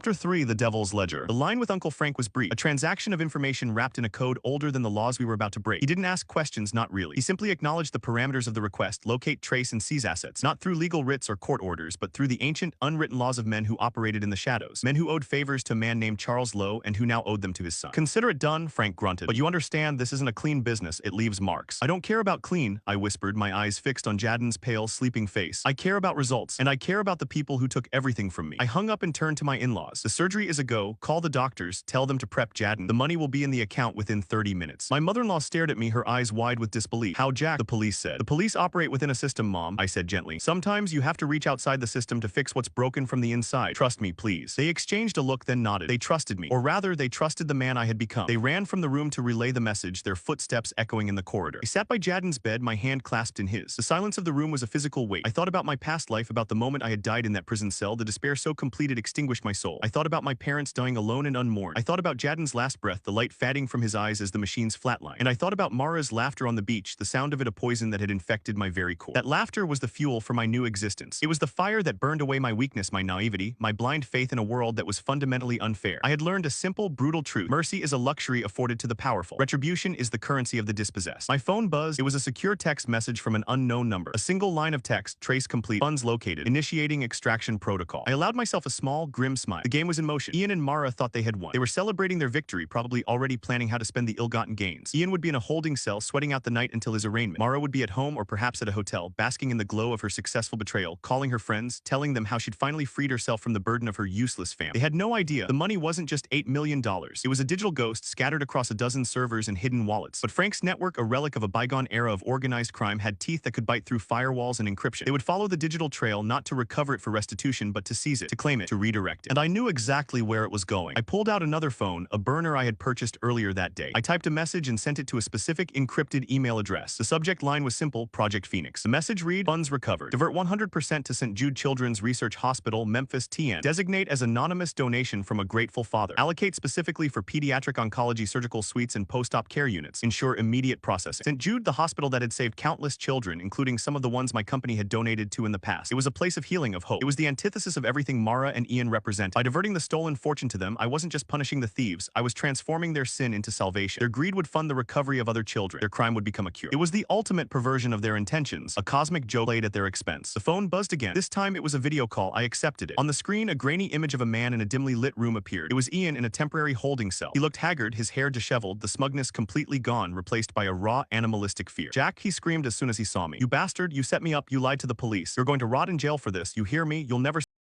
Chapter 3, The Devil's Ledger. The line with Uncle Frank was brief, a transaction of information wrapped in a code older than the laws we were about to break. He didn't ask questions, not really. He simply acknowledged the parameters of the request, locate, trace, and seize assets, not through legal writs or court orders, but through the ancient, unwritten laws of men who operated in the shadows, men who owed favors to a man named Charles Lowe and who now owed them to his son. Consider it done, Frank grunted. But you understand this isn't a clean business, it leaves marks. I don't care about clean, I whispered, my eyes fixed on Jadden's pale, sleeping face. I care about results, and I care about the people who took everything from me. I hung up and turned to my in-laws. The surgery is a go, call the doctors, tell them to prep Jadden. The money will be in the account within 30 minutes. My mother-in-law stared at me, her eyes wide with disbelief. How, Jack? The police said. The police operate within a system, Mom, I said gently. Sometimes you have to reach outside the system to fix what's broken from the inside. Trust me, please. They exchanged a look, then nodded. They trusted me. Or rather, they trusted the man I had become. They ran from the room to relay the message, their footsteps echoing in the corridor. I sat by Jadden's bed, my hand clasped in his. The silence of the room was a physical weight. I thought about my past life, about the moment I had died in that prison cell, the despair so complete it extinguished my soul. I thought about my parents dying alone and unmourned. I thought about Jadden's last breath, the light fading from his eyes as the machines flatlined. And I thought about Mara's laughter on the beach, the sound of it a poison that had infected my very core. That laughter was the fuel for my new existence. It was the fire that burned away my weakness, my naivety, my blind faith in a world that was fundamentally unfair. I had learned a simple, brutal truth. Mercy is a luxury afforded to the powerful. Retribution is the currency of the dispossessed. My phone buzzed. It was a secure text message from an unknown number. A single line of text, trace complete, funds located, initiating extraction protocol. I allowed myself a small, grim smile. The game was in motion. Ian and Mara thought they had won. They were celebrating their victory, probably already planning how to spend the ill-gotten gains. Ian would be in a holding cell, sweating out the night until his arraignment. Mara would be at home or perhaps at a hotel, basking in the glow of her successful betrayal, calling her friends, telling them how she'd finally freed herself from the burden of her useless family. They had no idea the money wasn't just $8 million. It was a digital ghost scattered across a dozen servers and hidden wallets. But Frank's network, a relic of a bygone era of organized crime, had teeth that could bite through firewalls and encryption. They would follow the digital trail not to recover it for restitution, but to seize it, to claim it, to redirect it. And I knew exactly where it was going. I pulled out another phone, a burner I had purchased earlier that day. I typed a message and sent it to a specific encrypted email address. The subject line was simple, Project Phoenix. The message read, funds recovered. Divert 100% to St. Jude Children's Research Hospital, Memphis, TN. Designate as anonymous donation from a grateful father. Allocate specifically for pediatric oncology surgical suites and post-op care units. Ensure immediate processing. St. Jude, the hospital that had saved countless children, including some of the ones my company had donated to in the past. It was a place of healing, of hope. It was the antithesis of everything Mara and Ian represented. By diverting the stolen fortune to them, I wasn't just punishing the thieves, I was transforming their sin into salvation. Their greed would fund the recovery of other children. Their crime would become a cure. It was the ultimate perversion of their intentions, a cosmic joke played at their expense. The phone buzzed again. This time it was a video call. I accepted it. On the screen, a grainy image of a man in a dimly lit room appeared. It was Ian in a temporary holding cell. He looked haggard, his hair disheveled, the smugness completely gone, replaced by a raw, animalistic fear. Jack, he screamed as soon as he saw me. You bastard, you set me up, you lied to the police. You're going to rot in jail for this, you hear me? You'll never